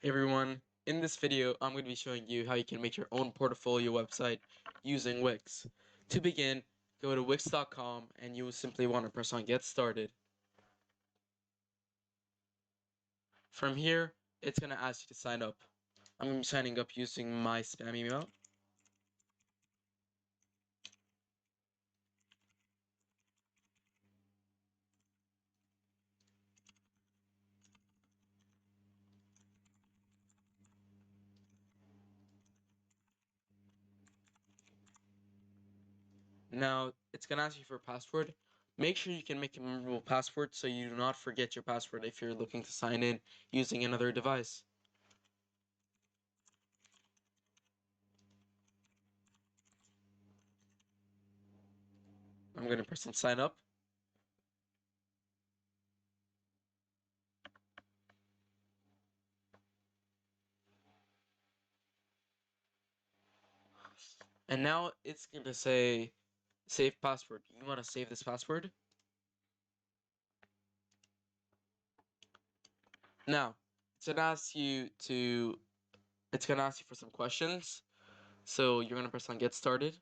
Hey everyone, in this video I'm going to be showing you how you can make your own portfolio website using Wix. To begin, go to wix.com and you will simply want to press on get started. From here, it's going to ask you to sign up. I'm going to be signing up using my spam email. Now, it's going to ask you for a password. Make sure you can make a memorable password so you do not forget your password if you're looking to sign in using another device. I'm going to press on sign up. And now it's going to say save password. You want to save this password? Now, it's gonna ask you to it's gonna ask you for some questions. So you're gonna press on get started.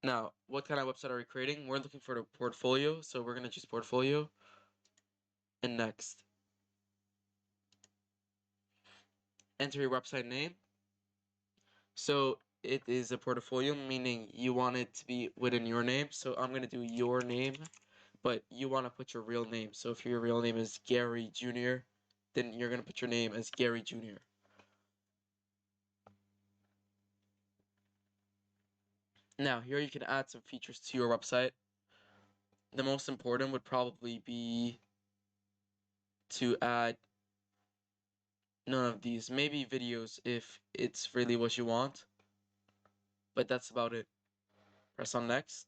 Now, what kind of website are we creating? We're looking for the portfolio, so we're gonna choose portfolio and next. Enter your website name. So it is a portfolio, meaning you want it to be within your name. So I'm gonna do your name, but you want to put your real name. So if your real name is Gary Jr., then you're gonna put your name as Gary Jr. Now, here you can add some features to your website. The most important would probably be to add none of these. Maybe videos if it's really what you want. But that's about it. Press on next.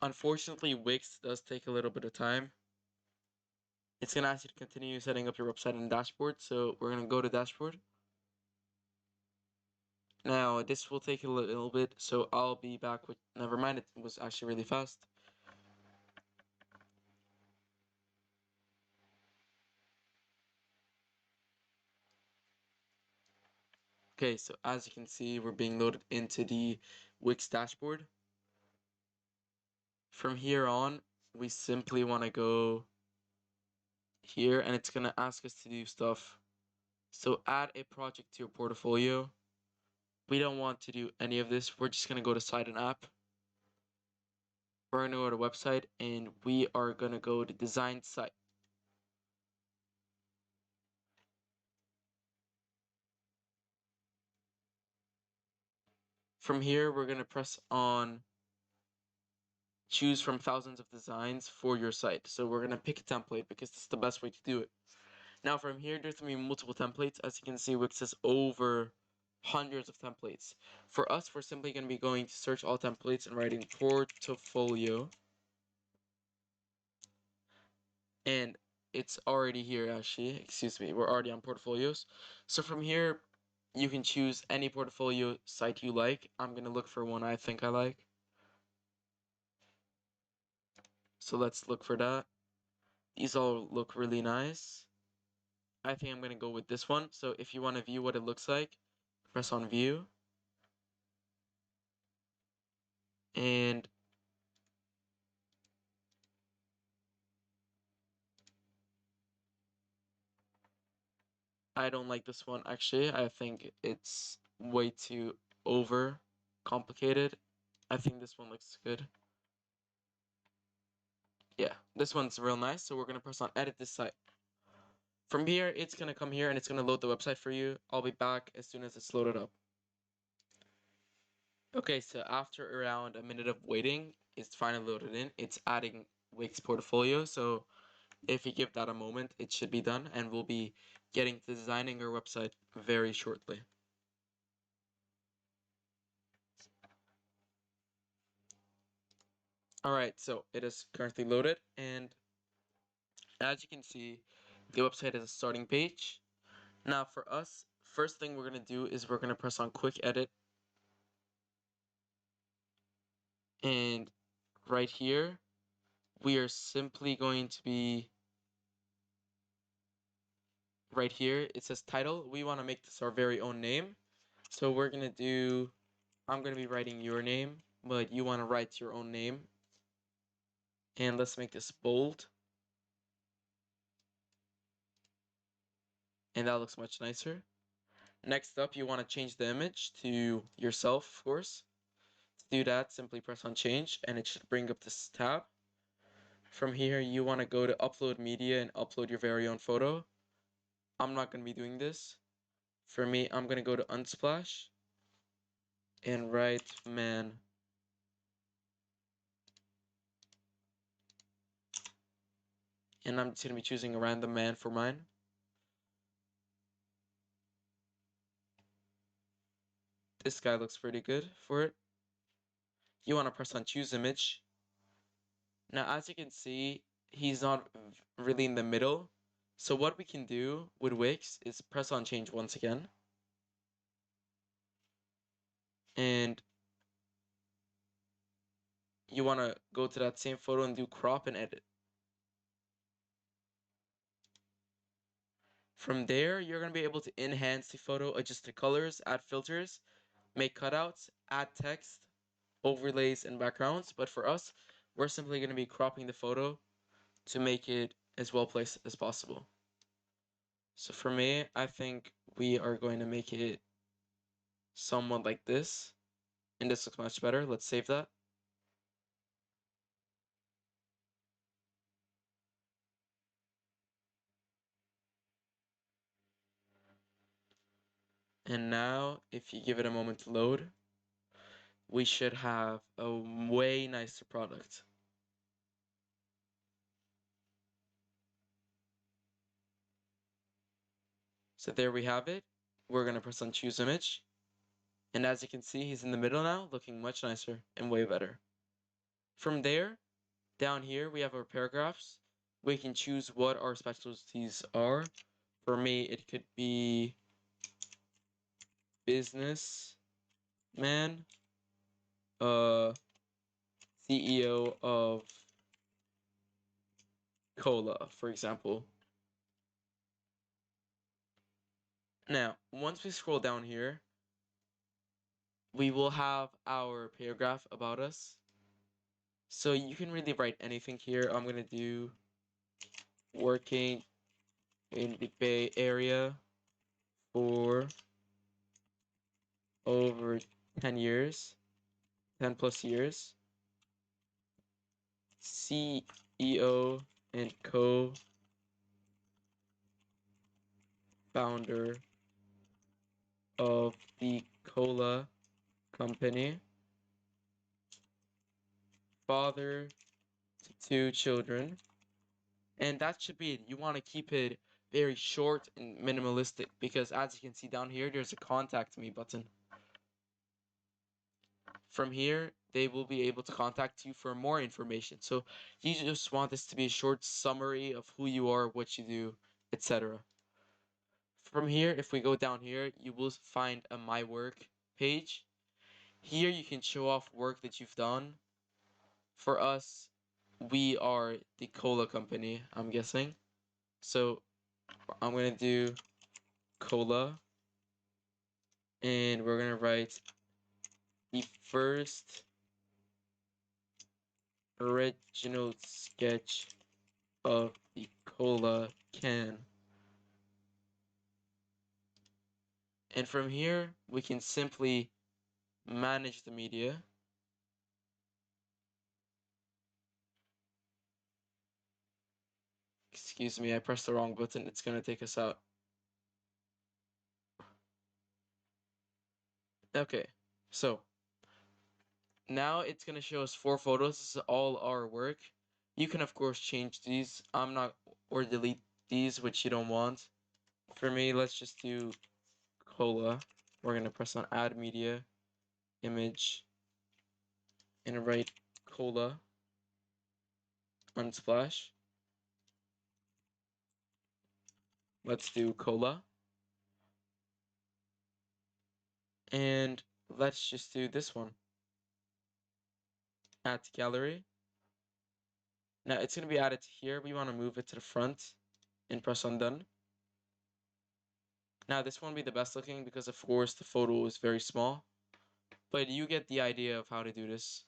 Unfortunately, Wix does take a little bit of time. It's going to ask you to continue setting up your website and dashboard. So we're going to go to dashboard. Now, this will take a little bit. So I'll be back with, never mind, it was actually really fast. Okay, so as you can see, we're being loaded into the Wix dashboard. From here on, we simply want to go here and it's going to ask us to do stuff. So add a project to your portfolio. We don't want to do any of this. We're just going to go to site and app. We're going to go to website and we are going to go to design site. From here, we're going to press on choose from thousands of designs for your site. So we're going to pick a template because this is the best way to do it. Now from here, there's going to be multiple templates. As you can see, Wix has over hundreds of templates. For us, we're simply going to be going to search all templates and writing portfolio. And it's already here actually, excuse me, we're already on portfolios. So from here, you can choose any portfolio site you like. I'm going to look for one I think I like. So let's look for that. These all look really nice. I think I'm going to go with this one. So if you want to view what it looks like, press on view. And I don't like this one actually. I think it's way too over complicated. I think this one looks good. Yeah, this one's real nice. So we're going to press on edit this site. From here, it's going to come here and it's going to load the website for you. I'll be back as soon as it's loaded up. Okay, so after around a minute of waiting, it's finally loaded in. It's adding Wix portfolio. So if you give that a moment, it should be done and we'll be getting to designing our website very shortly. Alright, so it is currently loaded and as you can see, the website is a starting page. Now for us, first thing we're going to do is we're going to press on quick edit. And right here, we are simply going to be right here. It says title. We want to make this our very own name. So we're going to do, I'm going to be writing your name, but you want to write your own name. And let's make this bold. And that looks much nicer. Next up, you want to change the image to yourself, of course. To do that, simply press on change and it should bring up this tab. From here, you want to go to upload media and upload your very own photo. I'm not going to be doing this. For me, I'm going to go to Unsplash and write man. And I'm just going to be choosing a random man for mine. This guy looks pretty good for it. You want to press on choose image. Now, as you can see, he's not really in the middle. So what we can do with Wix is press on change once again. And you want to go to that same photo and do crop and edit. From there, you're going to be able to enhance the photo, adjust the colors, add filters, make cutouts, add text, overlays, and backgrounds. But for us, we're simply going to be cropping the photo to make it as well placed as possible. So for me, I think we are going to make it somewhat like this. And this looks much better. Let's save that. And now, if you give it a moment to load, we should have a way nicer product. So there we have it. We're going to press on choose image. And as you can see, he's in the middle now, looking much nicer and way better. From there, down here, we have our paragraphs. We can choose what our specialties are. For me, it could be business man, CEO of Cola, for example. Now, once we scroll down here, we will have our paragraph about us. So you can really write anything here. I'm going to do working in the Bay Area for over 10 years, 10 plus years. CEO and co-founder of the Cola Company. Father to 2 children. And that should be it. You want to keep it very short and minimalistic because as you can see down here, there's a contact me button. From here, they will be able to contact you for more information. So you just want this to be a short summary of who you are, what you do, etc. From here, if we go down here, you will find a My Work page. Here you can show off work that you've done. For us, we are the Cola Company, I'm guessing. So I'm going to do Cola. And we're going to write the first original sketch of the Cola can. And from here, we can simply manage the media. Excuse me, I pressed the wrong button. It's going to take us out. Okay, so now it's going to show us 4 photos. This is all our work. You can, of course, change these. I'm not, or delete these, which you don't want. For me, let's just do Cola. We're going to press on add media, image, and write Cola, Unsplash. Let's do Cola. And let's just do this one. Add to gallery. Now it's going to be added to here. We want to move it to the front and press on done. Now this won't be the best looking because of course the photo is very small, but you get the idea of how to do this.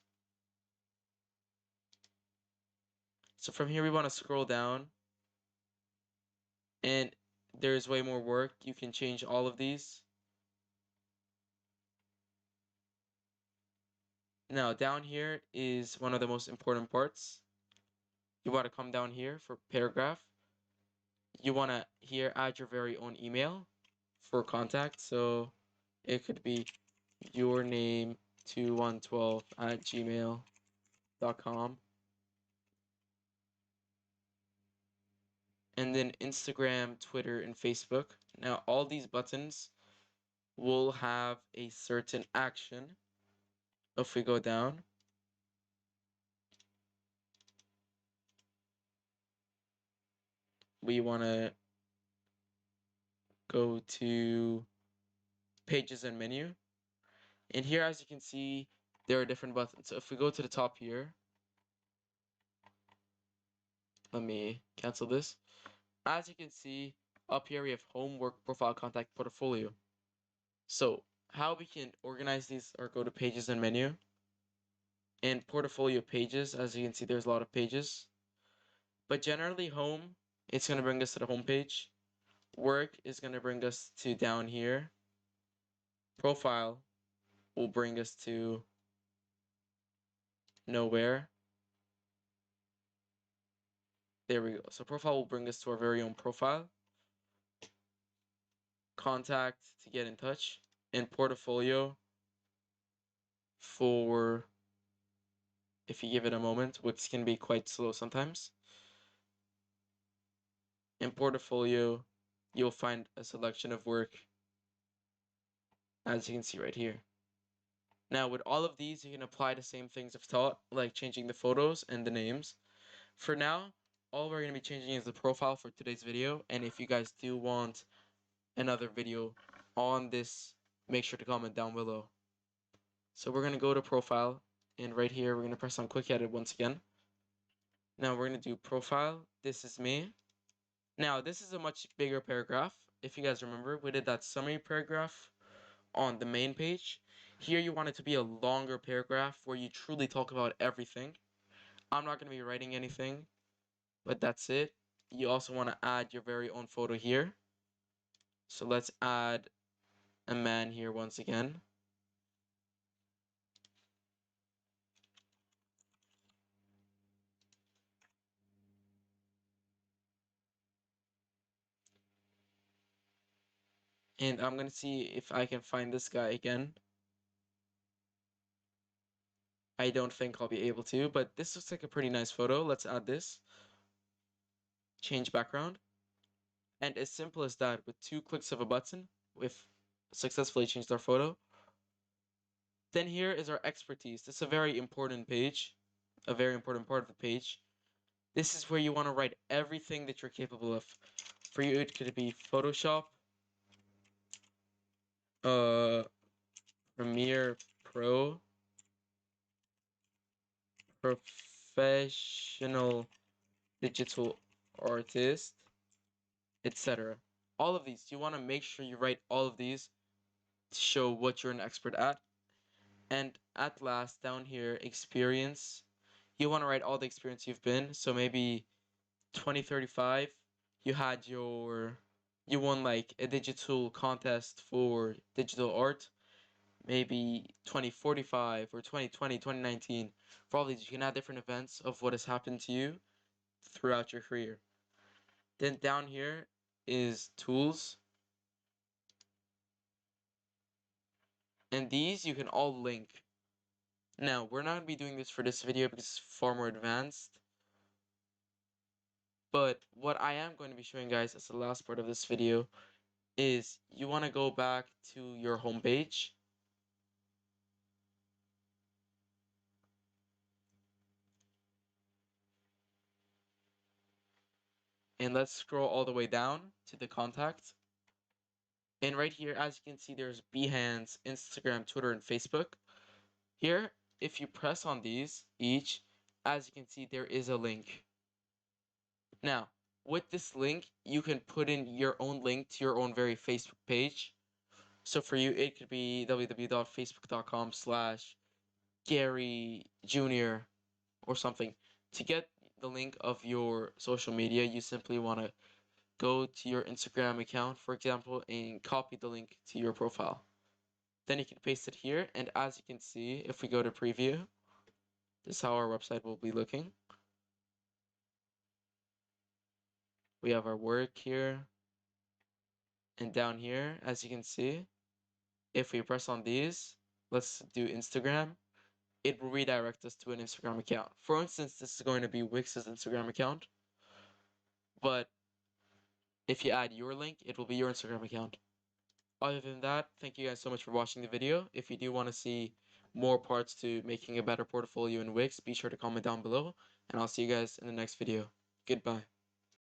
So from here we want to scroll down, and there's way more work. You can change all of these. Now down here is one of the most important parts. You want to come down here for paragraph. You want to here add your very own email for contact. So it could be your name 2112 at gmail.com. And then Instagram, Twitter, and Facebook. Now all these buttons will have a certain action. If we go down, we want to go to pages and menu. And here, as you can see, there are different buttons. So if we go to the top here, let me cancel this. As you can see, up here we have home, work, profile, contact, portfolio. So how we can organize these or go to pages and menu. And portfolio pages, as you can see, there's a lot of pages. But generally home, it's going to bring us to the home page. Work is going to bring us to down here. Profile will bring us to nowhere. There we go. So profile will bring us to our very own profile. Contact to get in touch. And portfolio for if you give it a moment, which can be quite slow sometimes. In portfolio, you'll find a selection of work, as you can see right here. Now, with all of these, you can apply the same things I've taught, like changing the photos and the names. For now, all we're going to be changing is the profile for today's video. And if you guys do want another video on this, make sure to comment down below. So we're going to go to profile, and right here, we're going to press on quick edit once again. Now we're going to do profile. This is me. Now, this is a much bigger paragraph. If you guys remember, we did that summary paragraph on the main page. Here, you want it to be a longer paragraph where you truly talk about everything. I'm not going to be writing anything, but that's it. You also want to add your very own photo here. So let's add a man here once again. And I'm going to see if I can find this guy again. I don't think I'll be able to, but this looks like a pretty nice photo. Let's add this. Change background. And as simple as that, with 2 clicks of a button, we've successfully changed our photo. Then here is our expertise. This is a very important page, a very important part of the page. This is where you want to write everything that you're capable of. For you, it could be Photoshop, Premiere Pro, professional digital artist, etc. All of these, you want to make sure you write all of these to show what you're an expert at. And at last, down here, experience. You want to write all the experience you've been. So maybe 2035, you won like a digital contest for digital art. Maybe 2045 or 2020, 2019. For all these, you can add different events of what has happened to you throughout your career. Then down here is tools. And these you can all link. Now, we're not going to be doing this for this video because it's far more advanced. But what I am going to be showing guys as the last part of this video is you want to go back to your home page. And let's scroll all the way down to the contact. And right here, as you can see, there's Behance, Instagram, Twitter, and Facebook. Here, if you press on these each, as you can see, there is a link. Now, with this link, you can put in your own link to your own very Facebook page. So for you, it could be www.facebook.com/Gary Jr. or something. To get the link of your social media, you simply want to go to your Instagram account, for example, and copy the link to your profile. Then you can paste it here, and as you can see, if we go to preview, this is how our website will be looking. We have our work here, and down here, as you can see, if we press on these, let's do Instagram, it will redirect us to an Instagram account. For instance, this is going to be Wix's Instagram account, but if you add your link, it will be your Instagram account. Other than that, thank you guys so much for watching the video. If you do want to see more parts to making a better portfolio in Wix, be sure to comment down below, and I'll see you guys in the next video. Goodbye.